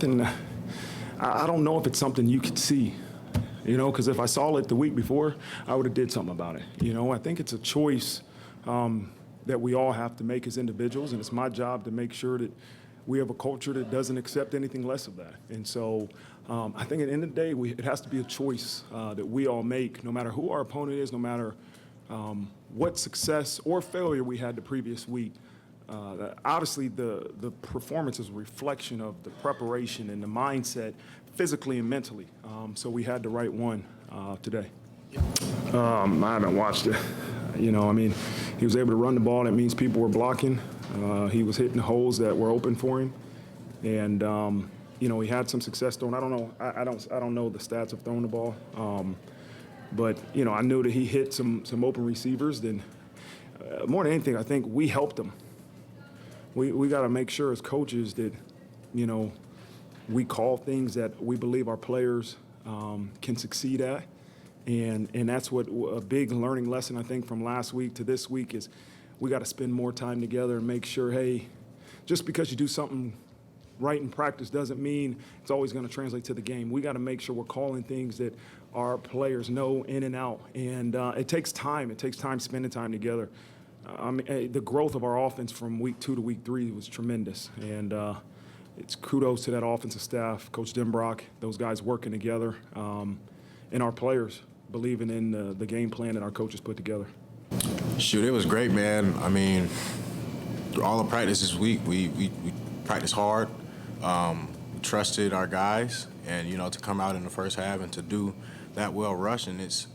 And I don't know if it's something you could see, because if I saw it the week before, I would have did something about it. I think it's a choice that we all have to make as individuals, and it's my job to make sure that we have a culture that doesn't accept anything less of that. And so I think at the end of the day, it has to be a choice that we all make, no matter who our opponent is, no matter what success or failure we had the previous week. Obviously, the performance is a reflection of the preparation and the mindset, physically and mentally. So we had the right one today. I haven't watched it. He was able to run the ball. That means people were blocking. He was hitting holes that were open for him, and he had some success throwing. I don't know. I don't know the stats of throwing the ball, but I knew that he hit some open receivers. Then more than anything, I think we helped him. We got to make sure as coaches that, we call things that we believe our players can succeed at. And that's what a big learning lesson, I think, from last week to this week is we got to spend more time together and make sure, hey, just because you do something right in practice doesn't mean it's always going to translate to the game. We got to make sure we're calling things that our players know in and out. And it takes time. It takes time spending time together. The growth of our offense from week 2 to week 3 was tremendous. And it's kudos to that offensive staff, Coach Denbrock, those guys working together, and our players believing in the game plan that our coaches put together. Shoot, it was great, man. Through all the practice this week, we practiced hard. We trusted our guys, and, to come out in the first half and to do that well rushing, it's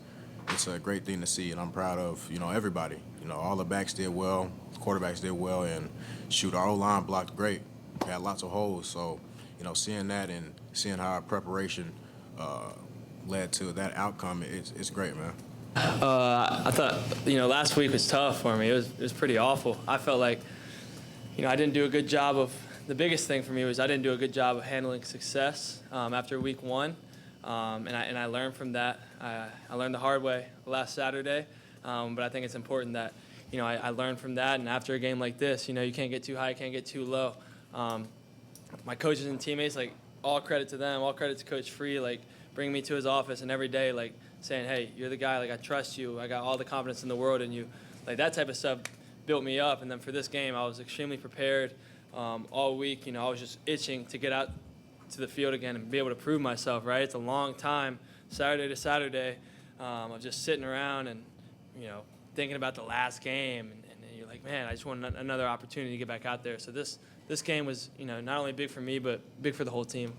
a great thing to see, and I'm proud of, everybody. All the backs did well, the quarterbacks did well, and shoot, our O-line blocked great. We had lots of holes, so, seeing that and seeing how our preparation led to that outcome, it's great, man. I thought, last week was tough for me. It was pretty awful. I felt like, I didn't do a good job of, the biggest thing for me was I didn't do a good job of handling success after week 1. And I learned from that. I learned the hard way last Saturday, but I think it's important that, I learned from that. And after a game like this, you can't get too high, can't get too low. My coaches and teammates, all credit to them, all credit to Coach Free, bringing me to his office and every day, saying, hey, you're the guy, I trust you, I got all the confidence in the world in you. That type of stuff built me up. And then for this game, I was extremely prepared all week. I was just itching to get out to the field again and be able to prove myself, right? It's a long time, Saturday to Saturday, of just sitting around and, thinking about the last game. And you're like, man, I just want another opportunity to get back out there. So this game was, not only big for me, but big for the whole team.